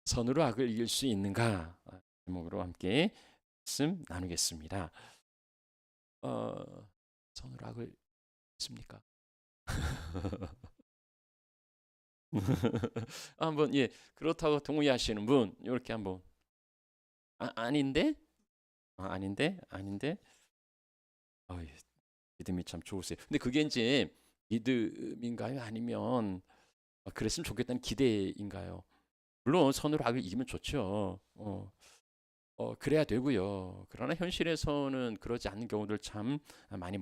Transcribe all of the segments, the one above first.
선으로 악을 이길 수 있는가? 제목으로 함께 말씀 나누겠습니다. 어, 선으로 악을 있습니까? 한번 그렇다고 동의하시는 분 이렇게 한번 아닌데 아닌데 예, 믿음이 참 좋으세요. 근데 그게 이제 믿음인가요? 아니면 그랬으면 좋겠다는 기대인가요? 물론 선으로 악을 이기면 좋죠. 그래야 되고요. 그러나 현실에서는 그러지 않는 경우들 참 많이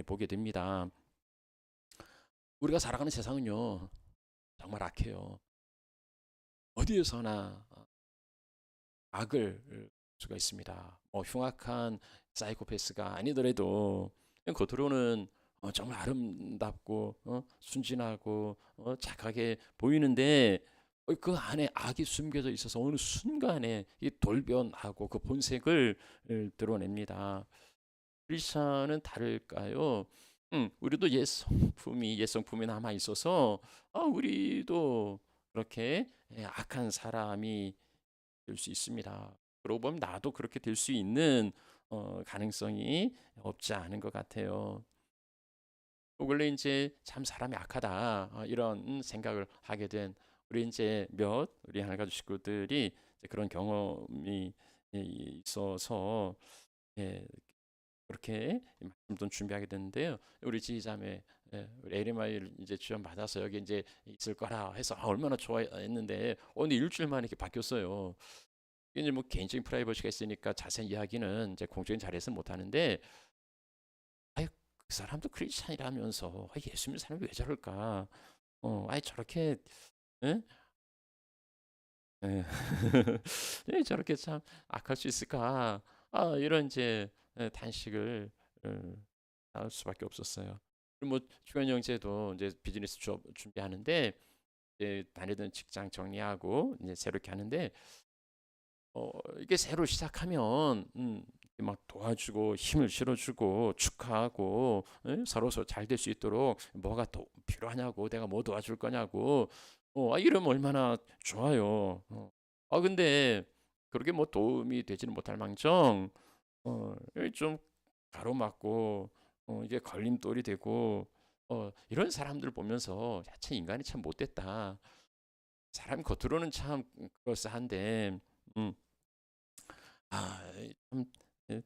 보게 됩니다. 우리가 살아가는 세상은요, 정말 악해요. 어디에서나 악을 볼 수가 있습니다. 흉악한 사이코패스가 아니더라도 겉으로는 정말 아름답고 순진하고 착하게 보이는데 그 안에 악이 숨겨져 있어서 어느 순간에 이 돌변하고 그 본색을 드러냅니다. 크리스천은 다를까요? 우리도 옛성품이 남아 있어서 우리도 그렇게 악한 사람이 될 수 있습니다. 그러고 보면 나도 그렇게 될 수 있는 가능성이 없지 않은 것 같아요. 원래 이제 참 사람이 악하다 이런 생각을 하게 된 우리 하나가족 식구들이 이제 그런 경험이 있어서 예, 그렇게 말씀도 준비하게 됐는데요. 우리 지휘자매 우리 에리마일 이제 지원 받아서 여기 이제 있을 거라 해서 얼마나 좋아했는데 근데 일주일 만에 이렇게 바뀌었어요. 이제 뭐 개인적인 프라이버시가 있으니까 자세한 이야기는 이제 공적인 자리에서 못 하는데 아유 그 사람도 크리스찬이라면서 예수 믿는 사람이 왜 저럴까? 아이 저렇게 예? 예. 저렇게 참 악할 수 있을까? 이런 이제 단식을 나올 수밖에 없었어요. 그리고 뭐 주간 형제도 이제 비즈니스 취업 준비하는데 이제 다니던 직장 정리하고 이제 새롭게 하는데 이게 새로 시작하면 막 도와주고 힘을 실어주고 축하하고 서로 잘 될 수 있도록 뭐가 더 필요하냐고 내가 뭐 도와줄 거냐고 이러면 얼마나 좋아요. 근데 그렇게 뭐 도움이 되지는 못할 망정 좀 가로막고 이게 걸림돌이 되고 이런 사람들 보면서 야, 참 인간이 참 못됐다. 사람 겉으로는 참 그럴싸한데 음, 참 예,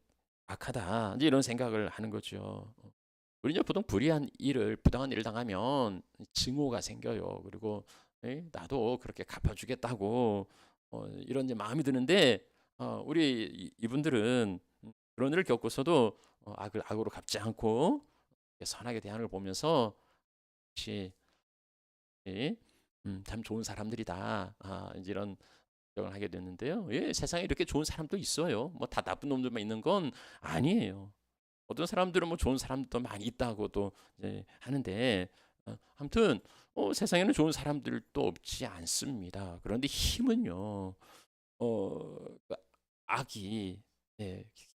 악하다. 이제 이런 생각을 하는 거죠. 우리는 보통 부당한 일을 당하면 증오가 생겨요. 그리고 나도 그렇게 갚아주겠다고 이런 이제 마음이 드는데 우리 이분들은 그런 일을 겪고서도 악을 악으로 갚지 않고 선하게 대하는 걸 보면서 역시 참 좋은 사람들이다. 이제 이런 생각을 하게 됐는데요. 세상에 이렇게 좋은 사람도 있어요. 뭐 다 나쁜 놈들만 있는 건 아니에요. 어떤 사람들은 뭐 좋은 사람도 많이 있다고도 이제 하는데 아무튼 세상에는 좋은 사람들도 없지 않습니다. 그런데 힘은요. 그 악이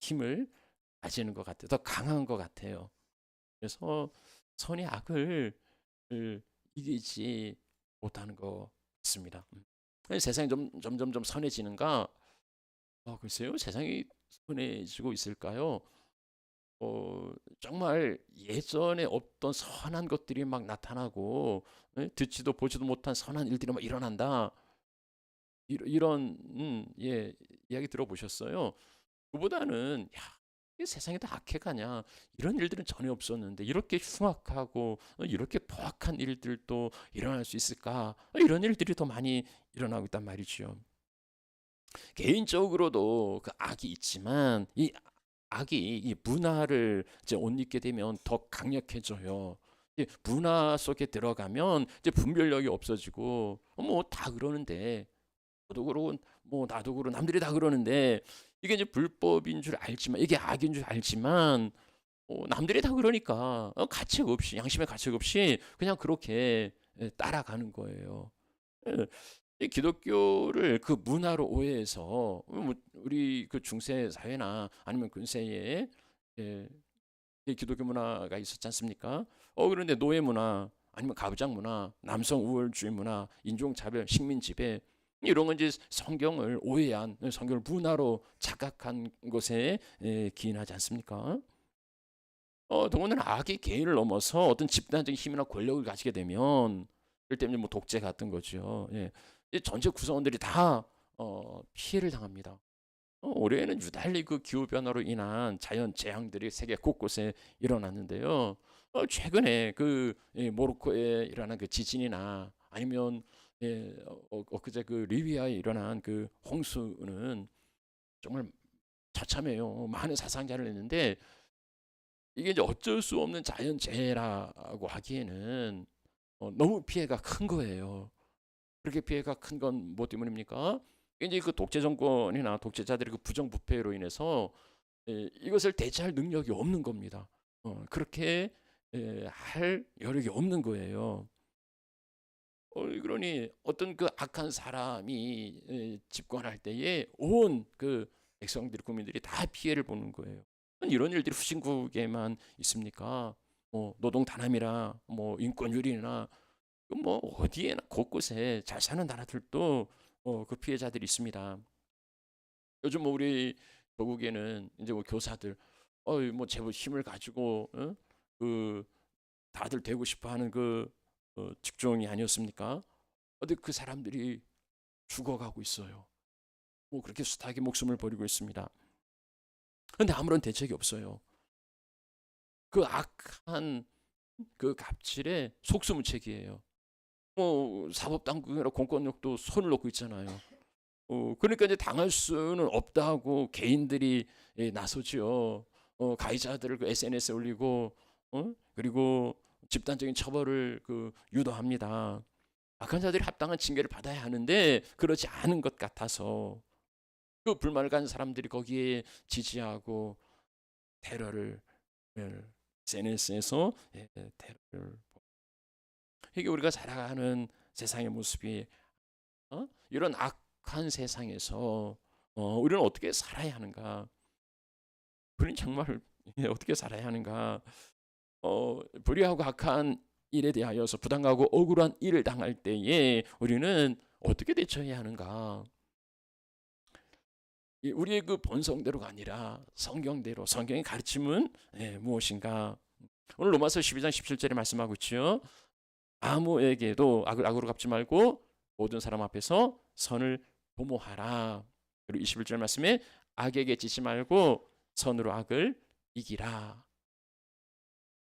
힘을 가지는 것 같아요. 더 강한 것 같아요. 그래서 선이 악을 이기지 못하는 것 같습니다. 세상이 점점 선해지는가? 글쎄요. 세상이 선해지고 있을까요? 정말 예전에 없던 선한 것들이 막 나타나고 듣지도 보지도 못한 선한 일들이 막 일어난다. 이런 이야기 들어보셨어요? 그보다는 야, 이 세상에 다 악해가냐 이런 일들은 전혀 없었는데 이렇게 흉악하고 이렇게 포악한 일들도 일어날 수 있을까? 이런 일들이 더 많이 일어나고 있단 말이죠. 개인적으로도 그 악이 있지만 이 악이 이 문화를 이제 옷 입게 되면 더 강력해져요. 문화 속에 들어가면 이제 분별력이 없어지고 뭐 다 그러는데 너도 그러고 뭐 나도 그러고 남들이 다 그러는데 이게 이제 불법인 줄 알지만 이게 악인 줄 알지만 남들이 다 그러니까 가책 없이 양심의 가책 없이 그냥 그렇게 따라가는 거예요. 예. 이 기독교를 그 문화로 오해해서 뭐 우리 그 중세 사회나 아니면 근세에 예, 이 기독교 문화가 있었지 않습니까? 그런데 노예 문화 아니면 가부장 문화, 남성 우월주의 문화, 인종차별, 식민 지배 이런 건 이제 성경을 오해한, 성경을 문화로 착각한 것에 기인하지 않습니까? 더군다나 악이 개인을 넘어서 어떤 집단적인 힘이나 권력을 가지게 되면, 이럴 때는 뭐 독재 같은 거죠. 예. 이 전체 구성원들이 다 피해를 당합니다. 올해는 유달리 그 기후 변화로 인한 자연 재앙들이 세계 곳곳에 일어났는데요. 최근에 그 모로코에 일어난 그 지진이나 아니면 엊그제 그 리비아에 일어난 그 홍수는 정말 처참해요. 많은 사상자를 냈는데 이게 이제 어쩔 수 없는 자연 재해라고 하기에는 너무 피해가 큰 거예요. 그렇게 피해가 큰 건 뭐 때문입니까? 이제 그 독재 정권이나 독재자들의 그 부정부패로 인해서 이것을 대체할 능력이 없는 겁니다. 그렇게 할 여력이 없는 거예요. 그러니 어떤 그 악한 사람이 집권할 때에 온 그 백성들, 국민들이 다 피해를 보는 거예요. 이런 일들이 후진국에만 있습니까? 노동 단합이나 뭐 인권유린이나 뭐 어디에나 곳곳에 잘 사는 나라들도 그 피해자들이 있습니다. 요즘 뭐 우리 조국에는 이제 뭐 교사들 뭐 제법 힘을 가지고 그 다들 되고 싶어하는 그 직종이 아니었습니까? 근데 그 사람들이 죽어가고 있어요. 뭐 그렇게 숱하게 목숨을 버리고 있습니다. 그런데 아무런 대책이 없어요. 그 악한 그 갑질의 속수무책이에요. 사법당국이나 공권력도 손을 놓고 있잖아요. 그러니까 이제 당할 수는 없다고 개인들이 나서죠. 가해자들을 그 SNS에 올리고 그리고 집단적인 처벌을 그 유도합니다. 악한 자들이 합당한 징계를 받아야 하는데 그렇지 않은 것 같아서 그 불만을 가진 사람들이 거기에 지지하고 테러를 SNS에서 테러를 이게 우리가 살아가는 세상의 모습이 이런 악한 세상에서 우리는 어떻게 살아야 하는가? 우리는 정말 어떻게 살아야 하는가? 불의하고 악한 일에 대하여서 부당하고 억울한 일을 당할 때에 우리는 어떻게 대처해야 하는가? 우리의 그 본성대로가 아니라 성경대로, 성경의 가르침은 무엇인가? 오늘 로마서 12장 17절에 말씀하고 있죠. 아무에게도 악을 악으로 갚지 말고 모든 사람 앞에서 선을 도모하라. 그리고 21절 말씀에 악에게 지지 말고 선으로 악을 이기라.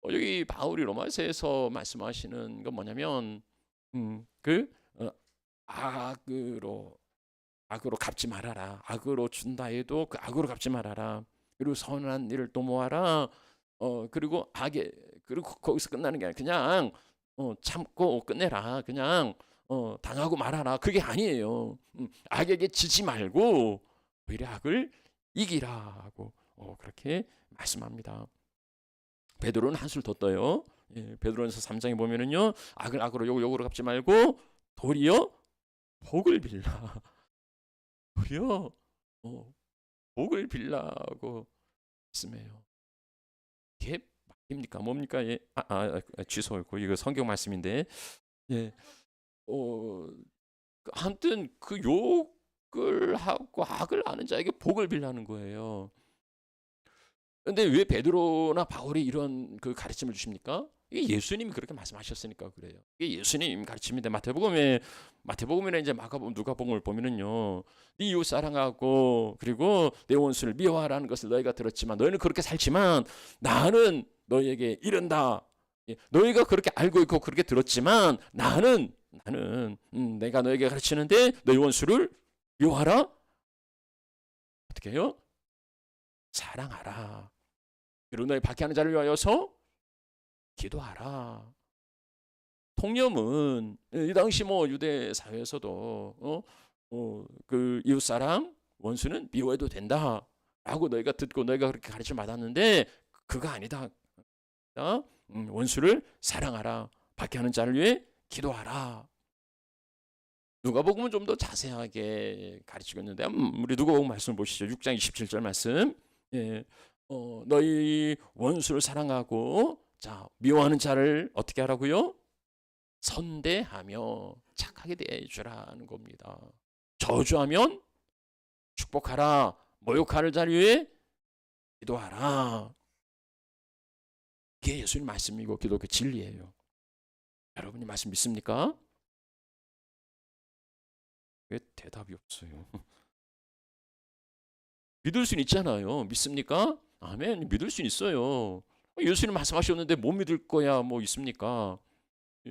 여기 바울이 로마서에서 말씀하시는 건 뭐냐면 악으로 갚지 말아라. 악으로 준다 해도 그 악으로 갚지 말아라. 그리고 선한 일을 도모하라. 그리고 그리고 거기서 끝나는 게 아니라 그냥 참고 끝내라. 그냥 당하고 말아라. 그게 아니에요. 악에게 지지 말고 오히려 악을 이기라고 그렇게 말씀합니다. 베드로는 한술 더 떠요. 베드로전서 3장에 보면은요, 악을 악으로 욕으로 갚지 말고 도리어 복을 빌라. 도리어 복을 빌라고 말씀해요. 이게 말입니까? 뭡니까? 취소했고 이거 성경 말씀인데, 한튼 그 욕을 하고 악을 아는 자에게 복을 빌라는 거예요. 근데 왜 베드로나 바울이 이런 그 가르침을 주십니까? 이게 예수님이 그렇게 말씀하셨으니까 그래요. 이게 예수님 가르침인데 마태복음이나 이제 마가복음, 누가복음을 보면은요, 네 이웃 사랑하고 그리고 내 원수를 미워하라는 것을 너희가 들었지만 너희는 그렇게 살지만 나는 너희에게 이른다. 너희가 그렇게 알고 있고 그렇게 들었지만 나는 내가 너희에게 가르치는데 너희 원수를 미워하라. 어떻게 해요? 사랑하라. 그리고 너희 박해하는 자를 위하여서 기도하라. 통념은 이 당시 뭐 유대 사회에서도 그 이웃 사랑 원수는 미워해도 된다라고 너희가 듣고 너희가 그렇게 가르쳐 받았는데 그거 아니다. 원수를 사랑하라. 박해하는 자를 위해 기도하라. 누가복음은 좀 더 자세하게 가르치고 있는데 우리 누가복음 말씀 보시죠. 6장 27절 말씀. 너희 원수를 사랑하고 미워하는 자를 어떻게 하라고요? 선대하며 착하게 대해주라는 겁니다. 저주하면 축복하라. 모욕하는 자리에 기도하라. 이게 예수님 말씀이고 기독교 진리예요. 여러분이 말씀 믿습니까? 왜 대답이 없어요? 믿을 수는 있잖아요. 믿습니까? 아멘. 믿을 수는 있어요. 예수님 말씀하셨는데 못 믿을 거야 뭐 있습니까?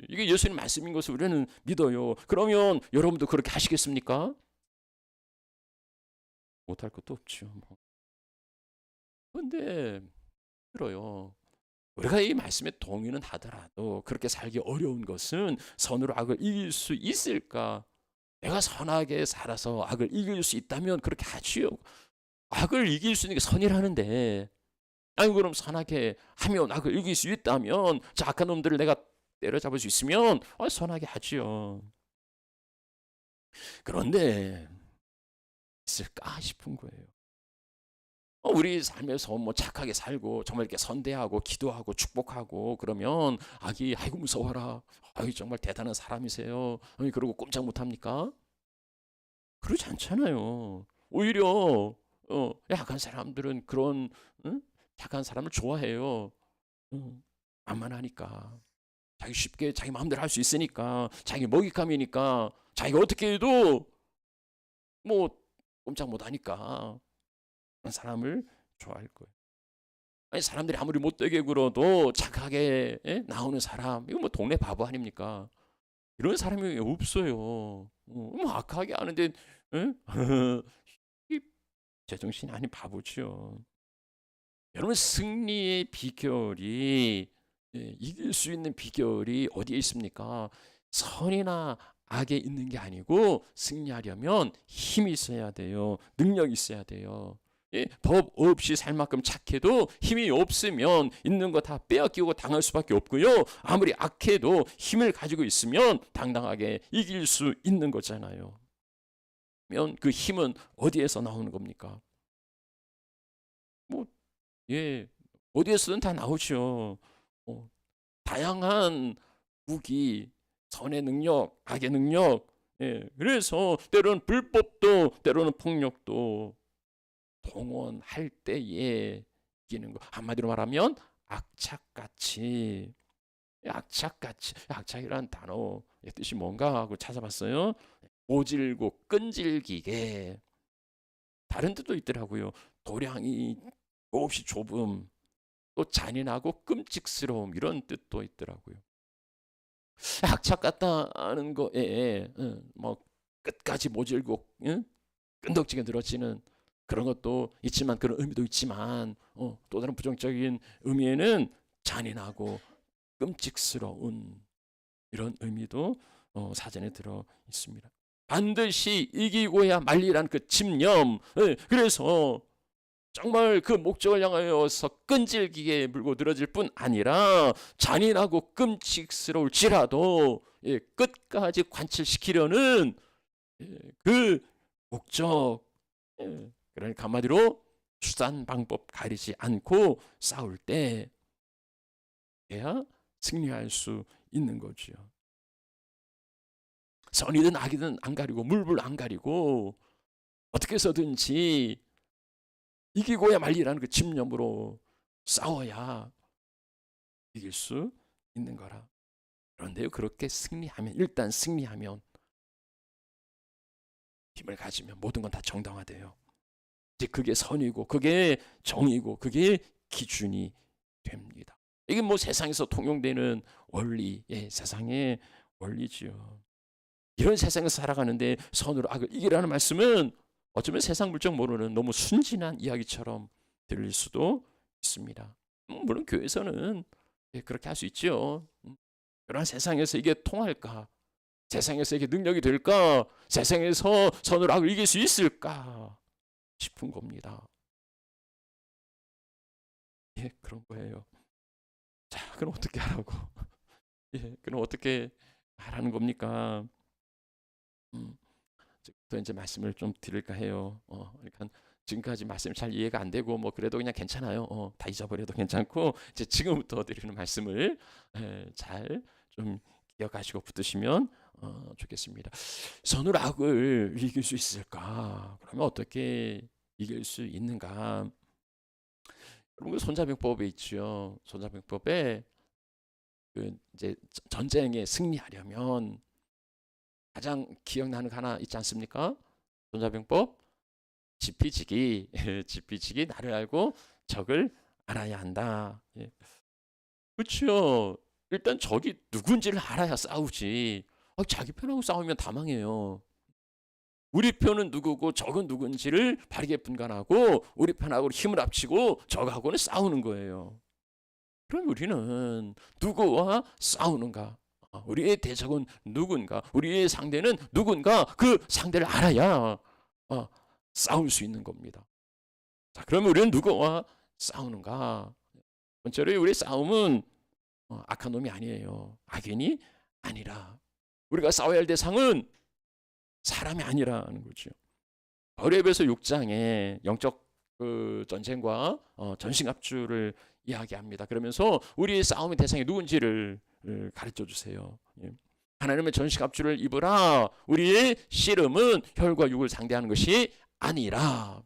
이게 예수님 말씀인 것을 우리는 믿어요. 그러면 여러분도 그렇게 하시겠습니까? 못할 것도 없죠. 뭐. 그런데 들어요. 우리가 이 말씀에 동의는 하더라도 그렇게 살기 어려운 것은 선으로 악을 이길 수 있을까? 내가 선하게 살아서 악을 이길 수 있다면 그렇게 하지요. 악을 이길 수 있는 게 선이라는데, 아니 그럼 선하게 하면 악을 이길 수 있다면 저 악한 놈들을 내가 때려잡을 수 있으면 선하게 하지요. 그런데 있을까 싶은 거예요. 우리 삶에서 뭐 착하게 살고 정말 이렇게 선대하고 기도하고 축복하고 그러면 악이 아이고 무서워라. 아이 정말 대단한 사람이세요. 그러고 꼼짝 못합니까? 그러지 않잖아요. 오히려 약한 사람들은 그런 착한 사람을 좋아해요. 만만하니까. 자기 쉽게 자기 마음대로 할 수 있으니까 자기 먹잇감이니까 자기가 어떻게 해도 뭐 꼼짝 못하니까 그런 사람을 좋아할 거예요. 아니 사람들이 아무리 못되게 굴어도 착하게 나오는 사람 이거 뭐 동네 바보 아닙니까? 이런 사람이 없어요. 뭐 악하게 하는데 제정신이 아닌 바보죠. 여러분 승리의 비결이 이길 수 있는 비결이 어디에 있습니까? 선이나 악에 있는 게 아니고 승리하려면 힘이 있어야 돼요. 능력이 있어야 돼요. 법 없이 살 만큼 착해도 힘이 없으면 있는 거 다 빼앗기고 당할 수밖에 없고요. 아무리 악해도 힘을 가지고 있으면 당당하게 이길 수 있는 거잖아요. 그러면 그 힘은 어디에서 나오는 겁니까? 뭐 어디에서든 다 나오죠. 다양한 무기, 선의 능력, 악의 능력. 그래서 때로는 불법도, 때로는 폭력도 동원할 때에 이기는 거. 한마디로 말하면 악착같이. 악착이라는 단어의 뜻이 뭔가 하고 찾아봤어요. 모질고 끈질기게. 다른 뜻도 있더라고요. 도량이 몹시 좁음, 또 잔인하고 끔찍스러움 이런 뜻도 있더라고요. 악착 같다는 거에 뭐 끝까지 모질고 끈덕지게 늘어지는 그런 것도 있지만 그런 의미도 있지만 또 다른 부정적인 의미에는 잔인하고 끔찍스러운 이런 의미도 사전에 들어 있습니다. 반드시 이기고야 말리라는 그 집념. 그래서 정말 그 목적을 향하여서 끈질기게 물고 늘어질 뿐 아니라 잔인하고 끔찍스러울지라도 끝까지 관철시키려는 그 목적. 그러니까 한마디로 수단 방법 가리지 않고 싸울 때야 승리할 수 있는 거죠. 선이든 악이든 안 가리고 물불 안 가리고 어떻게 해서든지 이기고야 말리라는 그 집념으로 싸워야 이길 수 있는 거라. 그런데요, 그렇게 승리하면, 일단 승리하면 힘을 가지면 모든 건 다 정당화돼요. 이제 그게 선이고 그게 정의고 그게 기준이 됩니다. 이게 뭐 세상에서 통용되는 원리, 세상의 원리지요. 이런 세상에서 살아가는데 선으로 악을 이기라는 말씀은 어쩌면 세상 물정 모르는 너무 순진한 이야기처럼 들릴 수도 있습니다. 물론 교회에서는 그렇게 할 수 있죠. 그러나 세상에서 이게 통할까? 세상에서 이게 능력이 될까? 세상에서 선으로 악을 이길 수 있을까? 싶은 겁니다. 그런 거예요. 자, 그럼 어떻게 하라고? 그럼 어떻게 하라는 겁니까? 또 이제 말씀을 좀 드릴까 해요. 그러니까 지금까지 말씀이 잘 이해가 안 되고 뭐 그래도 그냥 괜찮아요. 다 잊어버려도 괜찮고 이제 지금부터 드리는 말씀을 잘 좀 기억하시고 붙드시면 좋겠습니다. 선으로 악을 이길 수 있을까? 그러면 어떻게 이길 수 있는가? 여러분, 손자병법에 있죠. 손자병법에 그 이제 전쟁에 승리하려면 가장 기억나는 거 하나 있지 않습니까? 손자병법 지피지기. 지피지기, 나를 알고 적을 알아야 한다. 예. 그렇죠. 일단 적이 누군지를 알아야 싸우지. 자기 편하고 싸우면 다 망해요. 우리 편은 누구고 적은 누군지를 바르게 분간하고 우리 편하고 힘을 합치고 적하고는 싸우는 거예요. 그럼 우리는 누구와 싸우는가? 우리의 대적은 누군가? 우리의 상대는 누군가? 그 상대를 알아야 싸울 수 있는 겁니다. 자, 그러면 우리는 누구와 싸우는가? 번째로 우리 싸움은 악한 놈이 아니에요. 악인이 아니라 우리가 싸워야 할 대상은 사람이 아니라는 거죠. 고린도후서 6장에 영적 전쟁과 전신갑주를 이야기합니다. 그러면서 우리의 싸움의 대상이 누군지를 가르쳐 주세요. 하나님의 전신갑주를 입으라. 우리의 씨름은 혈과 육을 상대하는 것이 아니라,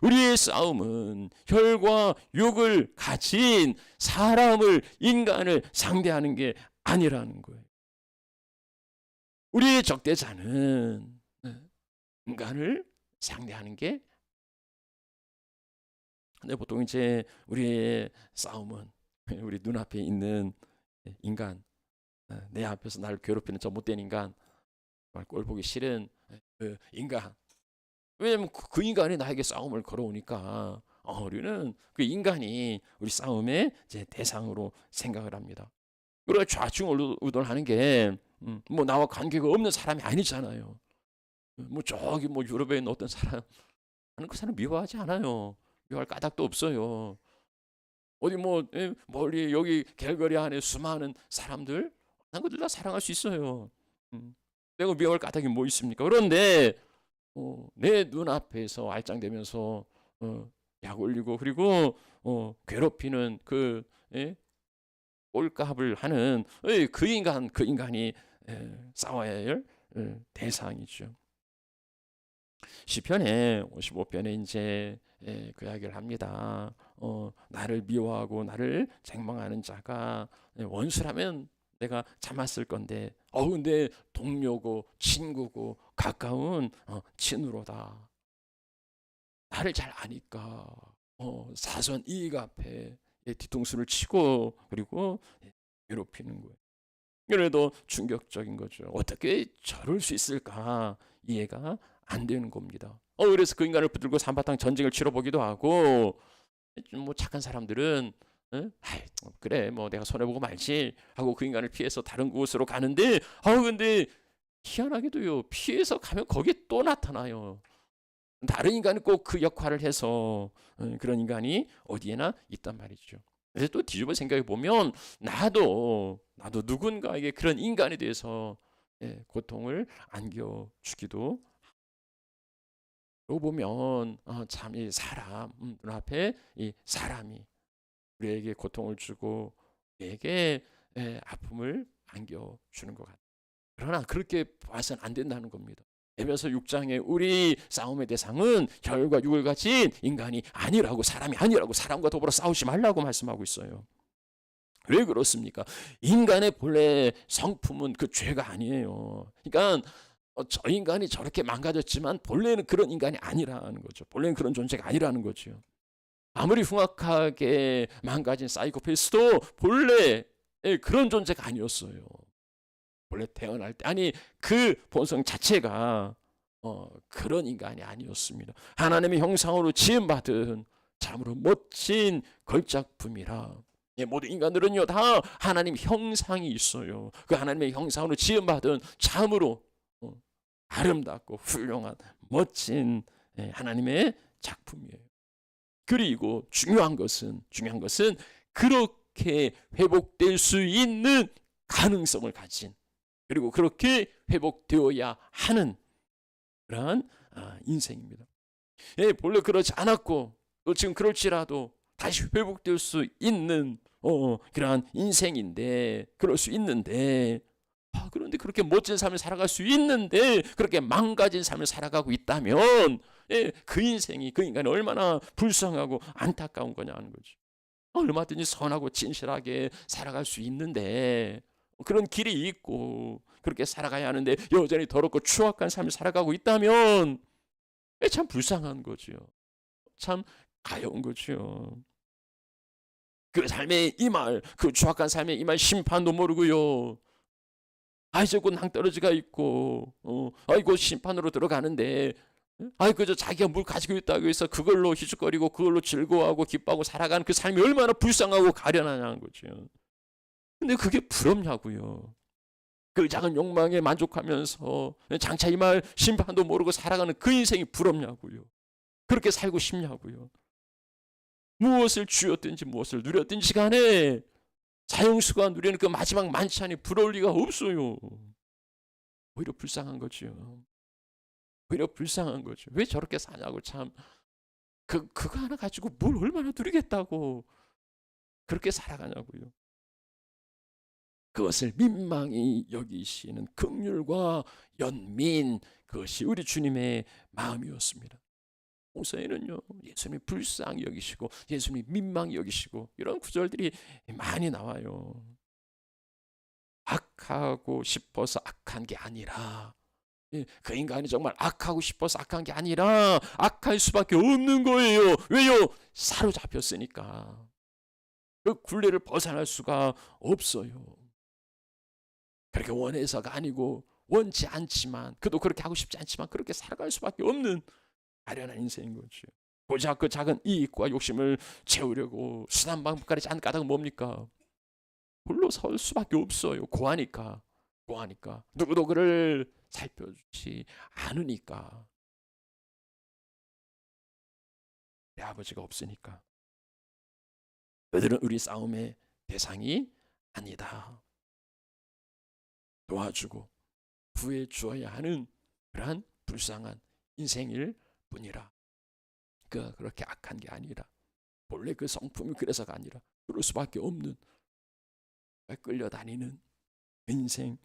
우리의 싸움은 혈과 육을 가진 사람을, 인간을 상대하는 게 아니라는 거예요. 우리의 적대자는 인간을 상대하는 게, 근데 보통 이제 우리의 싸움은 우리 눈앞에 있는 인간, 내 앞에서 나를 괴롭히는 저 못된 인간, 꼴 보기 싫은 그 인간. 왜냐면 그 인간이 나에게 싸움을 걸어오니까 우리는 그 인간이 우리 싸움의 이제 대상으로 생각을 합니다. 우리가 좌충우돌하는 게 뭐 나와 관계가 없는 사람이 아니잖아요. 뭐 저기 뭐 유럽에 있는 어떤 사람, 나는 그 사람 미워하지 않아요. 미워할 까닭도 없어요. 어디 뭐 멀리 여기 갤거리 안에 수많은 사람들, 난 그들 다 사랑할 수 있어요. 내가 미워할 까닭이 뭐 있습니까? 그런데 내 눈앞에서 알짱대면서 약 올리고 그리고 괴롭히는 그 꼴값을 하는 그 인간이 싸워야 할 대상이죠. 시편에 55편에 이제 그 이야기를 합니다. 나를 미워하고 나를 책망하는 자가 원수라면 내가 참았을 건데, 근데 동료고 친구고 가까운 친으로다. 나를 잘 아니까 사소한 이익 앞에 뒤통수를 치고 그리고 괴롭히는 거예요. 그래도 충격적인 거죠. 어떻게 저럴 수 있을까? 이해가 안 되는 겁니다. 그래서 그 인간을 붙들고 한바탕 전쟁을 치러보기도 하고, 뭐 착한 사람들은 그래 뭐 내가 손해보고 말지 하고 그 인간을 피해서 다른 곳으로 가는데, 근데 희한하게도요, 피해서 가면 거기에 또 나타나요. 다른 인간이 꼭 그 역할을 해서 그런 인간이 어디에나 있단 말이죠. 그래서 또 뒤집어 생각해 보면 나도 누군가에게 그런 인간에 대해서 고통을 안겨주기도. 그러고 보면 참 이 사람, 눈앞에 이 사람이 우리에게 고통을 주고 우리에게 아픔을 안겨주는 것 같아요. 그러나 그렇게 봐서는 안 된다는 겁니다. 에베소 6장에 우리 싸움의 대상은 혈과 육을 가진 인간이 아니라고, 사람이 아니라고, 사람과 더불어 싸우지 말라고 말씀하고 있어요. 왜 그렇습니까? 인간의 본래 성품은 그 죄가 아니에요. 그러니까 저 인간이 저렇게 망가졌지만 본래는 그런 인간이 아니라는 거죠. 본래는 그런 존재가 아니라는 거죠. 아무리 흉악하게 망가진 사이코패스도 본래 그런 존재가 아니었어요. 원래 태어날 때, 아니 그 본성 자체가 그런 인간이 아니었습니다. 하나님의 형상으로 지음받은 참으로 멋진 걸작품이라. 모든 인간들은요 다 하나님 형상이 있어요. 그 하나님의 형상으로 지음받은 참으로 아름답고 훌륭한 멋진 하나님의 작품이에요. 그리고 중요한 것은 그렇게 회복될 수 있는 가능성을 가진, 그리고 그렇게 회복되어야 하는 그러한 인생입니다. 본래 그렇지 않았고 또 지금 그럴지라도 다시 회복될 수 있는 그러한 인생인데, 그럴 수 있는데 그런데 그렇게 멋진 삶을 살아갈 수 있는데 그렇게 망가진 삶을 살아가고 있다면 그 인생이, 그 인간이 얼마나 불쌍하고 안타까운 거냐는 거죠. 얼마든지 선하고 진실하게 살아갈 수 있는데 그런 길이 있고 그렇게 살아가야 하는데 여전히 더럽고 추악한 삶을 살아가고 있다면 참 불쌍한 거죠. 참 가여운 거죠. 그 삶의 이말, 그 추악한 삶의 이말 심판도 모르고요. 이제 곧 낭떠러지가 있고, 곧 심판으로 들어가는데, 그저 자기가 뭘 가지고 있다고 해서 그걸로 희죽거리고 그걸로 즐거워하고 기뻐하고 살아가는 그 삶이 얼마나 불쌍하고 가련하냐는 거죠. 근데 그게 부럽냐고요. 그 작은 욕망에 만족하면서 장차 이 말 심판도 모르고 살아가는 그 인생이 부럽냐고요. 그렇게 살고 싶냐고요. 무엇을 쥐었든지 무엇을 누렸든지 간에 사형수가 누리는 그 마지막 만찬이 부러울 리가 없어요. 오히려 불쌍한 거죠. 오히려 불쌍한 거죠. 왜 저렇게 사냐고 참. 그거 하나 가지고 뭘 얼마나 누리겠다고 그렇게 살아가냐고요. 그것을 민망히 여기시는 긍휼과 연민, 그것이 우리 주님의 마음이었습니다. 오서에는요, 예수님이 불쌍히 여기시고 예수님이 민망히 여기시고 이런 구절들이 많이 나와요. 악하고 싶어서 악한 게 아니라, 그 인간이 정말 악하고 싶어서 악한 게 아니라 악할 수밖에 없는 거예요. 왜요? 사로잡혔으니까. 그 굴레를 벗어날 수가 없어요. 그렇게 원해서가 아니고 원치 않지만, 그도 그렇게 하고 싶지 않지만 그렇게 살아갈 수밖에 없는 아련한 인생인 거죠. 고작 그 작은 이익과 욕심을 채우려고 수단 방법까지 짠 까닭은 뭡니까? 홀로 설 수밖에 없어요. 고하니까. 누구도 그를 살펴주지 않으니까. 내 아버지가 없으니까. 그들은 우리 싸움의 대상이 아니다. 도와주고 구해 주어야 하는 그러한 불쌍한 인생일 뿐이라. 그렇게 악한 게 아니라, 본래 그 성품이 그래서가 아니라 그럴 수밖에 없는, 끌려다니는 인생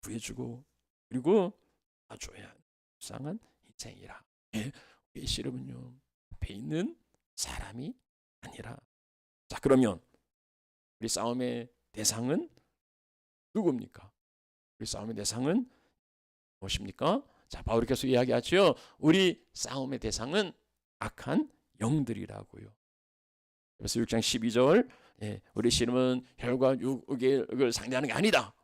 구해주고 그리고 봐줘야 하는 불쌍한 인생이라. 우리의 씨름은요, 앞에 있는 사람이 아니라. 자, 그러면 우리 싸움의 대상은 누굽니까? 우리 싸움의 대상은 무엇입니까? 자, 바울이 계속 이야기하죠. 우리 싸움의 대상은 악한 영들이라고요. 그래서 6장 12절, 우리 씨름은 혈과 육을 상대하는 게 아니다.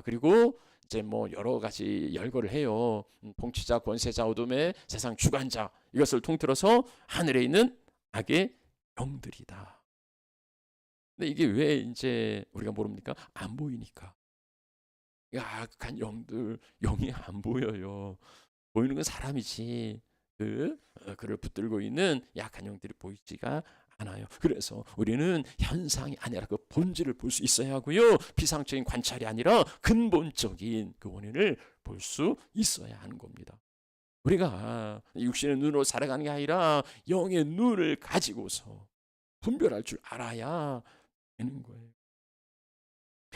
그리고 이제 뭐 여러 가지 열거를 해요. 통치자, 권세자, 어둠의 세상 주관자, 이것을 통틀어서 하늘에 있는 악의 영들이다. 근데 이게 왜 이제 우리가 모릅니까? 안 보이니까. 악한 영들, 영이 안 보여요. 보이는 건 사람이지. 그를 붙들고 있는 약한 영들이 보이지가 않아요. 그래서 우리는 현상이 아니라 그 본질을 볼 수 있어야 하고요. 비상적인 관찰이 아니라 근본적인 그 원인을 볼 수 있어야 하는 겁니다. 우리가 육신의 눈으로 살아가는 게 아니라 영의 눈을 가지고서 분별할 줄 알아야 되는 거예요.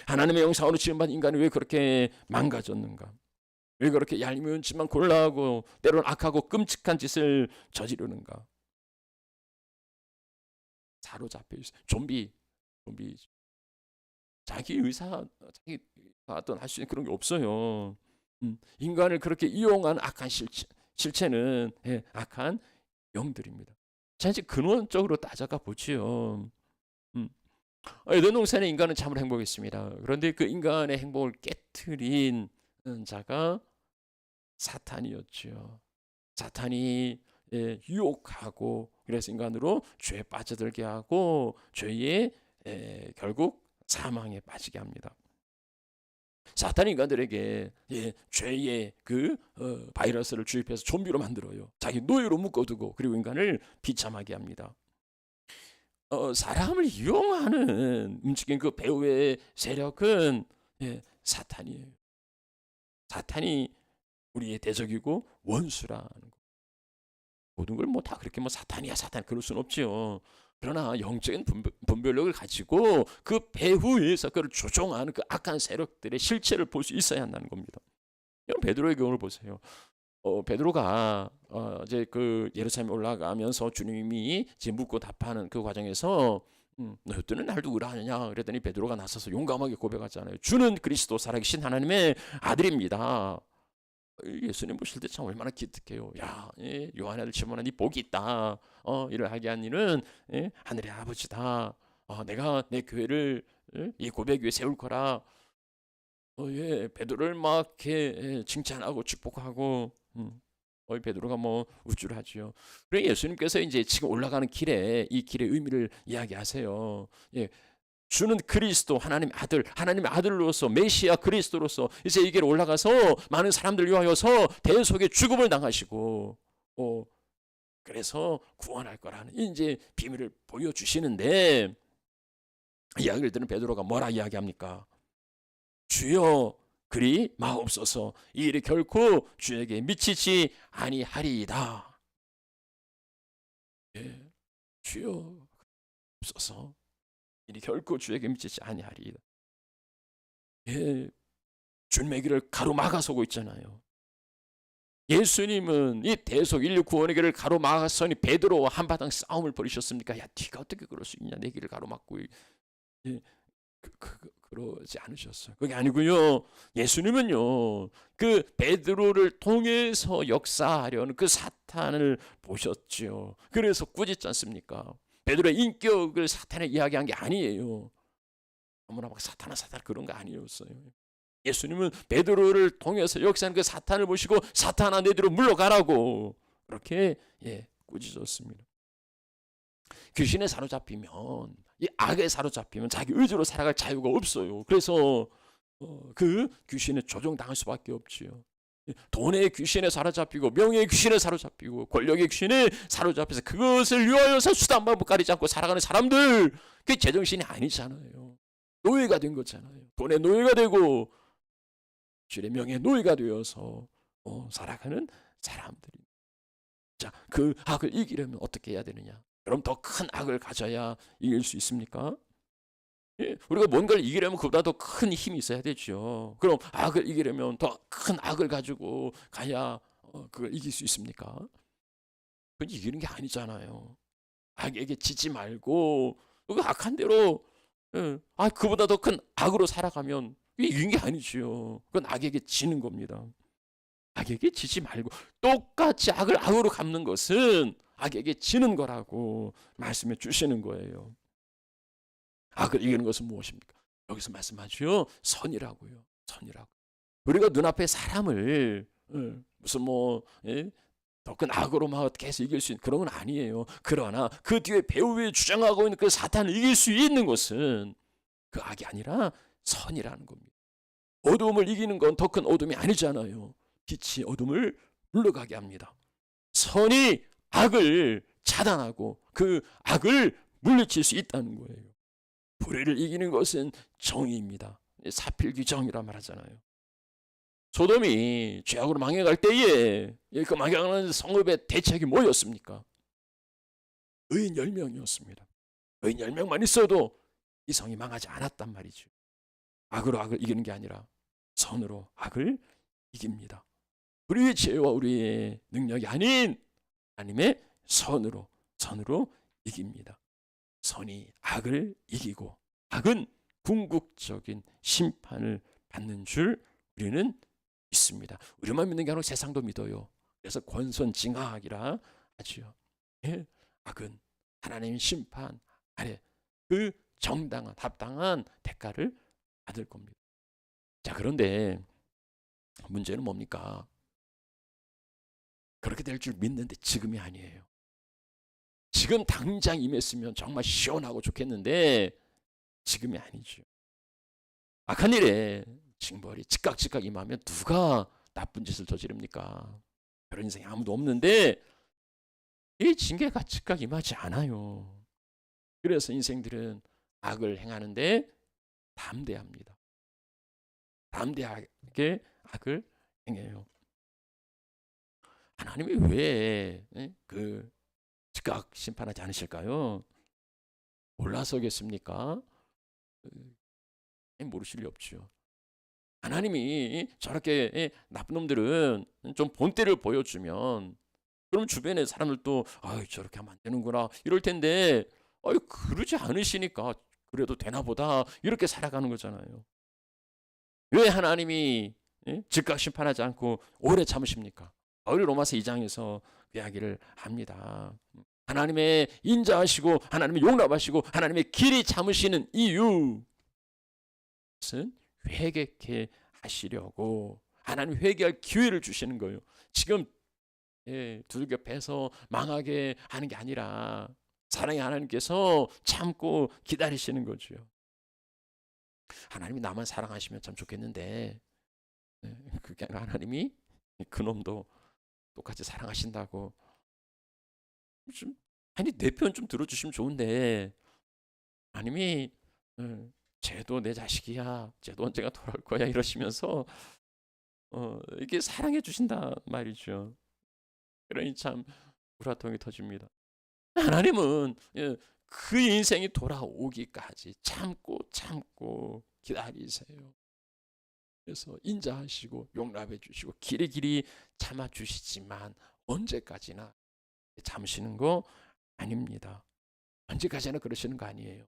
하나님의 영상으로 지음받은 인간이 왜 그렇게 망가졌는가? 왜 그렇게 얄미운 짓만 골라하고 때로는 악하고 끔찍한 짓을 저지르는가? 사로잡혀 있어요. 좀비. 자기 의사, 자기가 어떤 할 수 있는 그런 게 없어요. 인간을 그렇게 이용한 악한 실체는 악한 영들입니다. 자, 이제 근원적으로 따져가 보지요. 에덴 동산의 인간은 참으로 행복했습니다. 그런데 그 인간의 행복을 깨트린 자가 사탄이었죠. 사탄이 유혹하고 그래서 인간으로 죄에 빠져들게 하고 죄에 결국 사망에 빠지게 합니다. 사탄이 인간들에게 죄의 그 바이러스를 주입해서 좀비로 만들어요. 자기 노예로 묶어두고 그리고 인간을 비참하게 합니다. 사람을 이용하는 움직인 그 배후의 세력은 사탄이에요. 사탄이 우리의 대적이고 원수라는 거. 모든 걸 뭐 다 그렇게 뭐 사탄이야 사탄 그럴 수는 없지요. 그러나 영적인 분별력을 가지고 그 배후에서 그를 조종하는 그 악한 세력들의 실체를 볼 수 있어야 한다는 겁니다. 여러분 베드로의 경우를 보세요. 베드로가 이제 그 예루살렘에 올라가면서 주님이 이제 묻고 답하는 그 과정에서 너희들은 날 누구라 하느냐 그랬더니 베드로가 나서서 용감하게 고백하잖아요. 주는 그리스도 살아계신 하나님의 아들입니다. 예수님 보실 때 참 얼마나 기특해요. 야, 요한의 아들 시몬아, 네 복이 있다. 이를 하게 한 이는 하늘의 아버지다. 내가 내 교회를 이 고백 위에 세울 거라. 베드로를 막 이렇게 칭찬하고 축복하고. 베드로가 뭐 우쭐하지요. 그래 예수님께서 이제 지금 올라가는 길에 이 길의 의미를 이야기하세요. 예, 주는 그리스도 하나님의 아들, 하나님의 아들로서 메시아 그리스도로서 이제 이 길에 올라가서 많은 사람들 위하여서 대속의 죽음을 당하시고 그래서 구원할 거라는 이제 비밀을 보여주시는데 이야기를 듣는 베드로가 뭐라 이야기합니까? 주여 그리 마옵소서 이 일이 결코 주에게 미치지 아니하리이다. 주여 없어서 일이 결코 주에게 미치지 아니하리이다. 준매기를 가로막아서고 있잖아요. 예수님은 이 대속 인류 구원의 길을 가로막았으니 베드로와 한바탕 싸움을 벌이셨습니까? 야, 네가 어떻게 그럴 수 있냐? 내 길을 가로막고. 그러지 않으셨어요. 그게 아니고요. 예수님은요, 그 베드로를 통해서 역사하려는 그 사탄을 보셨죠. 그래서 꾸짖지 않습니까? 베드로의 인격을 사탄에 이야기한 게 아니에요. 아무나 막 사탄아 그런 거 아니었어요. 예수님은 베드로를 통해서 역사하는 그 사탄을 보시고 사탄아 내 뒤로 물러가라고 그렇게 꾸짖었습니다. 귀신에 사로잡히면 이 악에 사로잡히면 자기 의지로 살아갈 자유가 없어요. 그래서 그 귀신에 조종당할 수밖에 없지요. 돈의 귀신에 사로잡히고 명예의 귀신에 사로잡히고 권력의 귀신에 사로잡혀서 그것을 위하여서 수단 방법 가리지 않고 살아가는 사람들 그게 제정신이 아니잖아요. 노예가 된 거잖아요. 돈의 노예가 되고 주의 명예의 노예가 되어서 살아가는 사람들이. 자, 그 악을 이기려면 어떻게 해야 되느냐? 그럼 더 큰 악을 가져야 이길 수 있습니까? 우리가 뭔가를 이기려면 그보다 더 큰 힘이 있어야 되죠. 그럼 악을 이기려면 더 큰 악을 가지고 가야 그걸 이길 수 있습니까? 그건 이기는 게 아니잖아요. 악에게 지지 말고 그 악한 대로 그보다 더 큰 악으로 살아가면 이긴 게 아니죠. 그건 악에게 지는 겁니다. 악에게 지지 말고 똑같이 악을 악으로 갚는 것은 악에게 지는 거라고 말씀해 주시는 거예요. 악을 이기는 것은 무엇입니까? 여기서 말씀하죠. 선이라고요. 선이라고. 우리가 눈앞에 사람을 무슨 더 큰 악으로 막 어떻게 해서 이길 수 있는 그런 건 아니에요. 그러나 그 뒤에 배후에 주장하고 있는 그 사탄을 이길 수 있는 것은 그 악이 아니라 선이라는 겁니다. 어둠을 이기는 건 더 큰 어둠이 아니잖아요. 빛이 어둠을 물러가게 합니다. 선이 악을 차단하고 그 악을 물리칠 수 있다는 거예요. 불의를 이기는 것은 정의입니다. 사필귀정이라 말하잖아요. 소돔이 죄악으로 망해갈 때에 그 망해가는 성읍의 대책이 뭐였습니까? 의인 10명이었습니다. 의인 10명만 있어도 이 성이 망하지 않았단 말이죠. 악으로 악을 이기는 게 아니라 선으로 악을 이깁니다. 우리의 죄와 우리의 능력이 아닌 하나님의 선으로 이깁니다. 선이 악을 이기고 악은 궁극적인 심판을 받는 줄 우리는 믿습니다. 우리만 믿는 게 아니라 세상도 믿어요. 그래서 권선징악이라 하지요. 악은 하나님의 심판 아래 그 정당한 합당한 대가를 받을 겁니다. 자, 그런데 문제는 뭡니까? 그렇게 될 줄 믿는데 지금이 아니에요. 지금 당장 임했으면 정말 시원하고 좋겠는데 지금이 아니죠. 악한 일에 징벌이 즉각 임하면 누가 나쁜 짓을 저지릅니까? 그런 인생이 아무도 없는데 이 징계가 즉각 임하지 않아요. 그래서 인생들은 악을 행하는데 담대합니다. 담대하게 악을 행해요. 하나님이 왜 그 즉각 심판하지 않으실까요? 몰라서겠습니까? 모르실 리 없죠. 하나님이 저렇게 나쁜 놈들은 좀 본때를 보여주면 그럼 주변의 사람들도 아유 저렇게 하면 안 되는구나 이럴 텐데 아유 그러지 않으시니까 그래도 되나 보다 이렇게 살아가는 거잖아요. 왜 하나님이 즉각 심판하지 않고 오래 참으십니까? 바울이 로마서 2장에서 그 이야기를 합니다. 하나님의 인자하시고 하나님의 용납하시고 하나님의 길이 참으시는 이유는 회개케 하시려고 하나님 회개할 기회를 주시는 거예요. 지금 두들겨 패서 망하게 하는 게 아니라 사랑의 하나님께서 참고 기다리시는 거죠. 하나님이 나만 사랑하시면 참 좋겠는데 그게 아니라 하나님이 그놈도 똑같이 사랑하신다고 좀 아니 내 편 좀 들어주시면 좋은데 하나님이 쟤도 내 자식이야 쟤도 언젠가 돌아올 거야 이러시면서 이게 사랑해 주신다 말이죠. 그러니 참 우라통이 터집니다. 하나님은 그 인생이 돌아오기까지 참고 기다리세요. 그래서 인자하시고 용납해 주시고 길이 참아 주시지만 언제까지나 참으시는 거 아닙니다. 언제까지나 그러시는 거 아니에요.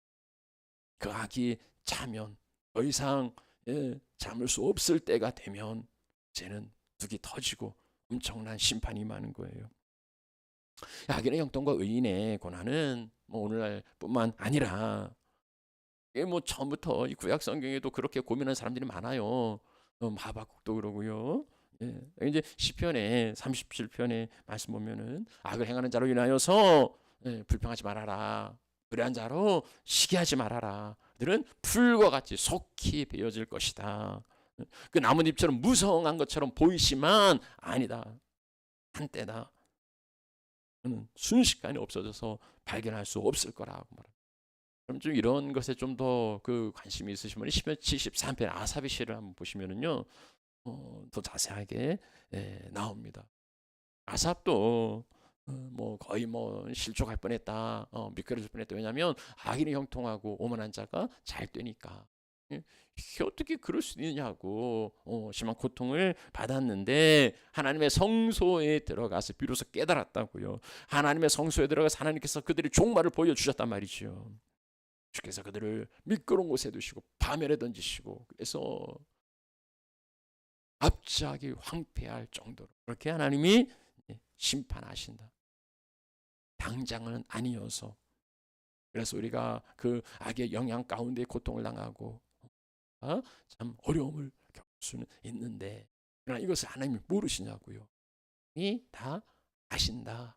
그 악이 차면 더 이상 참을 수 없을 때가 되면 이제는 둑이 터지고 엄청난 심판이 임하는 거예요. 악인의 형통과 의인의 고난은 뭐 오늘날뿐만 아니라 이게 뭐 처음부터 이 구약 성경에도 그렇게 고민하는 사람들이 많아요. 하박국도 그러고요. 이제 시편에 37편에 말씀 보면은 악을 행하는 자로 인하여서 불평하지 말아라. 불의한 자로 시기하지 말아라. 그들은 풀과 같이 속히 베어질 것이다. 그 나뭇잎처럼 무성한 것처럼 보이지만 아니다. 한때다. 순식간에 없어져서 발견할 수 없을 거라고 말합니다. 그럼 좀 이런 것에 좀 더 그 관심이 있으시면 시편 73편 아삽의 시를 한번 보시면은요, 더 자세하게 나옵니다. 아삽도 뭐 거의 뭐 실족할 뻔했다, 미끄러질 뻔했다. 왜냐하면 악인이 형통하고 오만한 자가 잘 되니까. 이게 어떻게 그럴 수 있느냐고 심한 고통을 받았는데 하나님의 성소에 들어가서 비로소 깨달았다고요. 하나님의 성소에 들어가서 하나님께서 그들의 종말을 보여주셨단 말이죠. 주께서 그들을 미끄러운 곳에 두시고 파멸에 던지시고 그래서 갑자기 황폐할 정도로 그렇게 하나님이 심판하신다. 당장은 아니어서 그래서 우리가 그 악의 영향 가운데 고통을 당하고 참 어려움을 겪을 수는 있는데 그러나 이것을 하나님이 모르시냐고요. 이 다 아신다.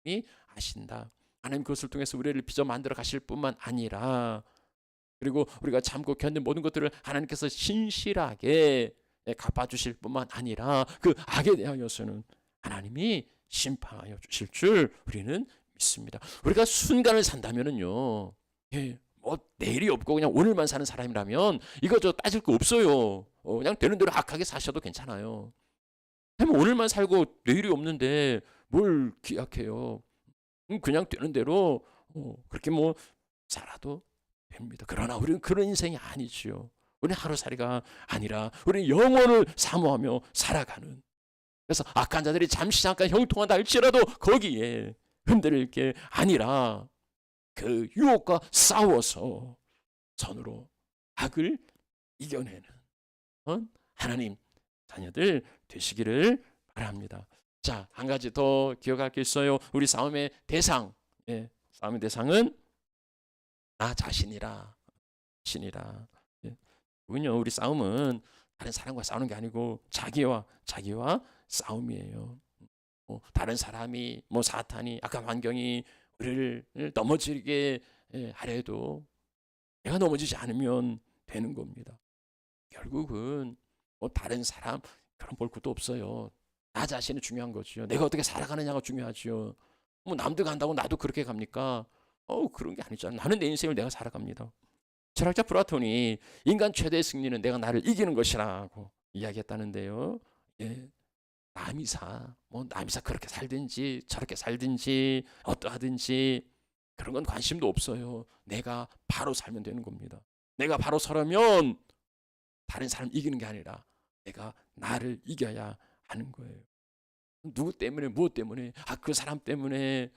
이 아신다. 하나님 그것을 통해서 우리를 빚어 만들어 가실 뿐만 아니라 그리고 우리가 참고 견딘 모든 것들을 하나님께서 신실하게 갚아주실 뿐만 아니라 그 악에 대하여서는 하나님이 심판하여 주실 줄 우리는 믿습니다. 우리가 순간을 산다면은요, 뭐 내일이 없고 그냥 오늘만 사는 사람이라면 이거 따질 거 없어요. 그냥 되는 대로 악하게 사셔도 괜찮아요. 오늘만 살고 내일이 없는데 뭘 기약해요? 그냥 되는 대로 그렇게 뭐 살아도 됩니다. 그러나 우리는 그런 인생이 아니지요. 우리는 하루살이가 아니라 우리는 영혼을 사모하며 살아가는. 그래서 악한 자들이 잠시 잠깐 형통한다 할지라도 거기에 흔들릴 게 아니라 그 유혹과 싸워서 선으로 악을 이겨내는 하나님 자녀들 되시기를 바랍니다. 자, 한 가지 더 기억할 게 있어요. 우리 싸움의 대상, 싸움의 대상은 나 자신이라. 그군요. 우리 싸움은 다른 사람과 싸우는 게 아니고 자기와 싸움이에요. 다른 사람이 뭐 사탄이 악한 환경이 우리를 넘어지게 하려 해도 내가 넘어지지 않으면 되는 겁니다. 결국은 뭐 다른 사람 그런 볼 것도 없어요. 나 자신이 중요한 거죠. 내가 어떻게 살아가느냐가 중요하죠. 뭐 남들 간다고 나도 그렇게 갑니까? 그런 게 아니잖아요. 나는 내 인생을 내가 살아갑니다. 철학자 플라톤이 인간 최대의 승리는 내가 나를 이기는 것이라고 이야기했다는데요. 남이사 그렇게 살든지 저렇게 살든지 어떠하든지 그런 건 관심도 없어요. 내가 바로 살면 되는 겁니다. 내가 바로 서려면 다른 사람 이기는 게 아니라 내가 나를 이겨야 하는 거예요. 누구 때문에, 무엇 때문에, 그 사람 때문에,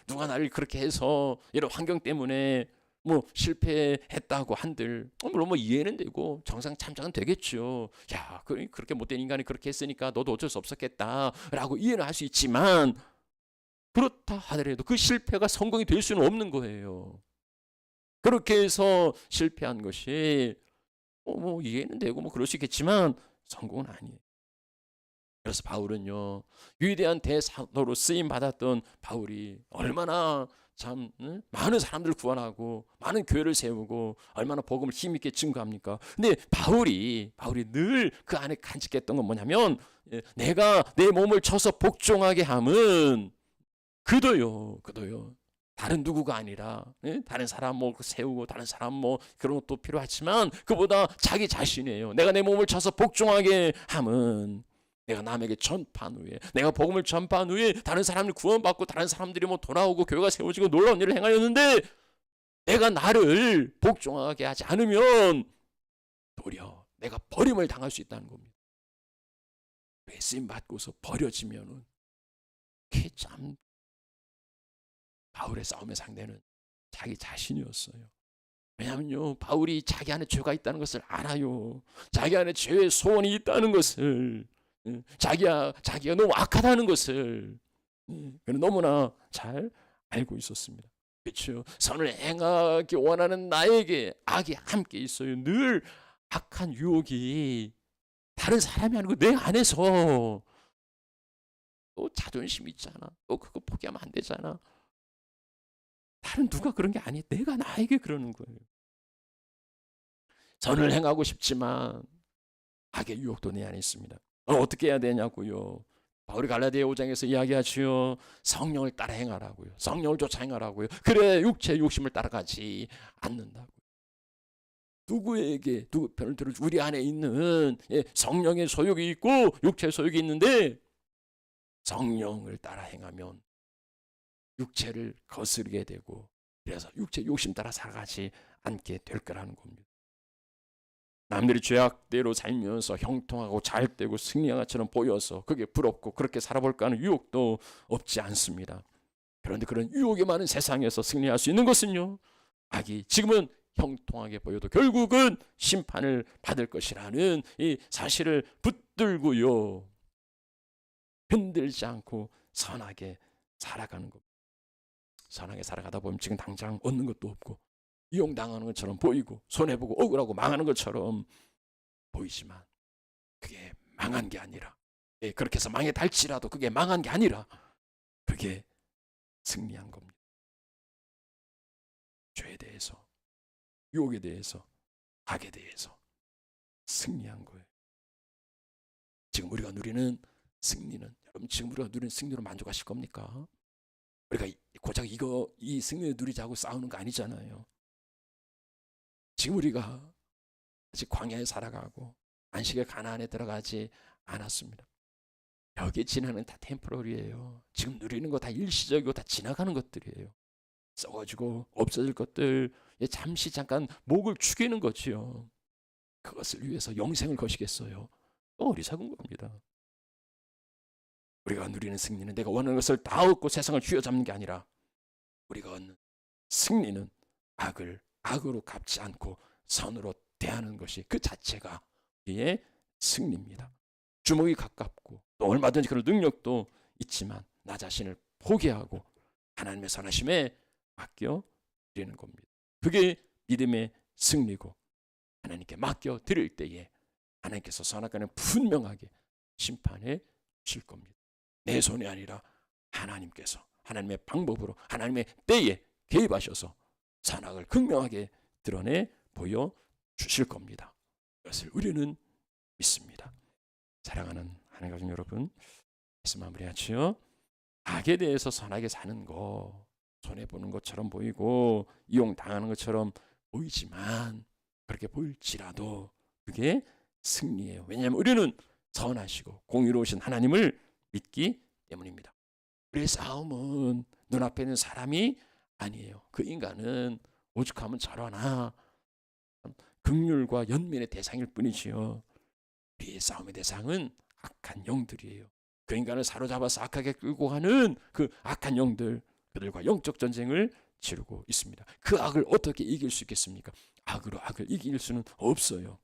누가 나를 그렇게 해서 이런 환경 때문에 뭐 실패했다고 한들 물론 뭐 이해는 되고 정상 참작은 되겠죠. 야, 그렇게 못된 인간이 그렇게 했으니까 너도 어쩔 수 없었겠다라고 이해는 할 수 있지만, 그렇다 하더라도 그 실패가 성공이 될 수는 없는 거예요. 그렇게 해서 실패한 것이 뭐 이해는 되고 뭐 그럴 수 있겠지만 성공은 아니에요. 그래서 바울은요, 위대한 대사도로 쓰임 받았던 바울이 얼마나 참 많은 사람들을 구원하고 많은 교회를 세우고 얼마나 복음을 힘있게 증거합니까? 근데 바울이 늘 그 안에 간직했던 건 뭐냐면, 내가 내 몸을 쳐서 복종하게 함은 그도요. 다른 누구가 아니라, 다른 사람 뭐 세우고 다른 사람 뭐 그런 것도 필요하지만 그보다 자기 자신이에요. 내가 내 몸을 쳐서 복종하게 함은 내가 남에게 전파한 후에, 내가 복음을 전파한 후에 다른 사람을 구원받고 다른 사람들이 뭐 돌아오고 교회가 세워지고 놀라운 일을 행하였는데, 내가 나를 복종하게 하지 않으면 도리어 내가 버림을 당할 수 있다는 겁니다. 쓰임 받고서 버려지면은 그게 참, 바울의 싸움의 상대는 자기 자신이었어요. 왜냐하면요, 바울이 자기 안에 죄가 있다는 것을 알아요. 자기 안에 죄의 소원이 있다는 것을, 자기가 너무 악하다는 것을 너무나 잘 알고 있었습니다. 그렇죠. 선을 행하기 원하는 나에게 악이 함께 있어요. 늘 악한 유혹이 다른 사람이 아니고 내 안에서, 또 자존심 있잖아. 또 그거 포기하면 안 되잖아. 다른 누가 그런 게 아니에요. 내가 나에게 그러는 거예요. 선을 행하고 싶지만 악의 유혹도 내 안에 있습니다. 어떻게 해야 되냐고요. 바울이 갈라디아 5장에서 이야기하지요. 성령을 따라 행하라고요. 성령을 쫓아 행하라고요. 그래 육체의 욕심을 따라가지 않는다고요. 누구에게 누구 편을 들어? 우리 안에 있는 성령의 소욕이 있고 육체의 소욕이 있는데, 성령을 따라 행하면 육체를 거스르게 되고, 그래서 육체 욕심 따라 살아가지 않게 될 거라는 겁니다. 남들이 죄악대로 살면서 형통하고 잘되고 승리한 것처럼 보여서 그게 부럽고 그렇게 살아볼까 하는 유혹도 없지 않습니다. 그런데 그런 유혹이 많은 세상에서 승리할 수 있는 것은요, 악이 지금은 형통하게 보여도 결국은 심판을 받을 것이라는 이 사실을 붙들고요, 흔들지 않고 선하게 살아가는 겁니다. 선하게 살아가다 보면 지금 당장 얻는 것도 없고 이용당하는 것처럼 보이고 손해보고 억울하고 망하는 것처럼 보이지만, 그게 망한 게 아니라, 그렇게 해서 망에 닳지라도 그게 망한 게 아니라 그게 승리한 겁니다. 죄에 대해서, 유혹에 대해서, 악에 대해서 승리한 거예요. 지금 우리가 누리는 승리는, 여러분 지금 우리가 누리는 승리로 만족하실 겁니까? 우리가 고작 이 승리를 누리자고 싸우는 거 아니잖아요. 지금 우리가 아직 광야에 살아가고 안식의 가나안에 들어가지 않았습니다. 여기 지나는 다 템포러리예요. 지금 누리는 거 다 일시적이고 다 지나가는 것들이에요. 썩어지고 없어질 것들, 잠시 잠깐 목을 축이는 거지요. 그것을 위해서 영생을 거시겠어요? 어리석은 겁니다. 우리가 누리는 승리는 내가 원하는 것을 다 얻고 세상을 쥐어잡는 게 아니라, 우리가 얻는 승리는 악을 악으로 갚지 않고 선으로 대하는 것이 그 자체가 우리의 승리입니다. 주먹이 가깝고 또 얼마든지 그런 능력도 있지만 나 자신을 포기하고 하나님의 선하심에 맡겨 드리는 겁니다. 그게 믿음의 승리고, 하나님께 맡겨 드릴 때에 하나님께서 선악과는 분명하게 심판해 주실 겁니다. 내 손이 아니라 하나님께서 하나님의 방법으로 하나님의 때에 개입하셔서 선악을 극명하게 드러내 보여주실 겁니다. 그것을 우리는 믿습니다. 사랑하는 하나님 가족 여러분, 말씀 마무리하지요. 악에 대해서 선하게 사는 거 손해보는 것처럼 보이고 이용당하는 것처럼 보이지만, 그렇게 보일지라도 그게 승리예요. 왜냐하면 우리는 선하시고 공의로우신 하나님을 믿기 때문입니다. 우리의 싸움은 눈앞에 있는 사람이 아니에요. 그 인간은 오죽하면 저러나 긍휼과 연민의 대상일 뿐이지요. 우리의 싸움의 대상은 악한 영들이에요. 그 인간을 사로잡아서 악하게 끌고 가는 그 악한 영들, 그들과 영적 전쟁을 치르고 있습니다. 그 악을 어떻게 이길 수 있겠습니까? 악으로 악을 이길 수는 없어요.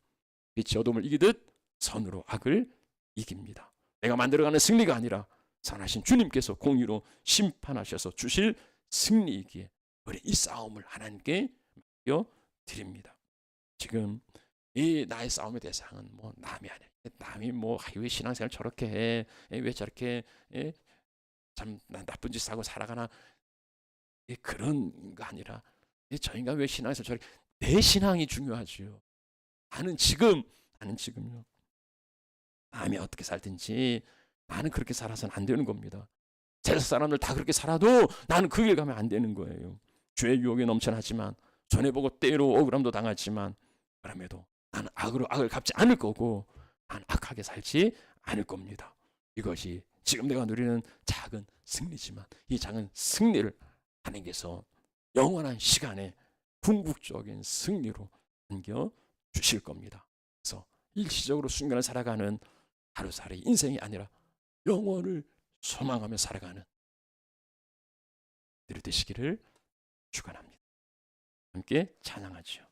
빛이 어둠을 이기듯 선으로 악을 이깁니다. 내가 만들어가는 승리가 아니라 선하신 주님께서 공의로 심판하셔서 주실 승리이기에 우리 이 싸움을 하나님께 맡겨드립니다. 지금 이 나의 싸움의 대상은 뭐 남이 아니야. 남이 뭐 왜 신앙생활 저렇게 해? 왜 저렇게 참 나쁜 짓 하고 살아가나? 그런 거 아니라 저 인간 왜 신앙에서 저렇게 내 신앙이 중요하지요. 나는 지금요. 남이 어떻게 살든지 나는 그렇게 살아서는 안 되는 겁니다. 세상 사람들 다 그렇게 살아도 나는 그 길 가면 안 되는 거예요. 죄의 유혹에 넘쳐나지만 전해보고 때로 억울함도 당하지만 그럼에도 나는 악으로 악을 갚지 않을 거고 난 악하게 살지 않을 겁니다. 이것이 지금 내가 누리는 작은 승리지만 이 작은 승리를 하나님께서 영원한 시간에 궁극적인 승리로 안겨주실 겁니다. 그래서 일시적으로 순간을 살아가는 하루살이 인생이 아니라 영원을 소망하며 살아가는 들이 되시기를 축원합니다. 함께 찬양하지요.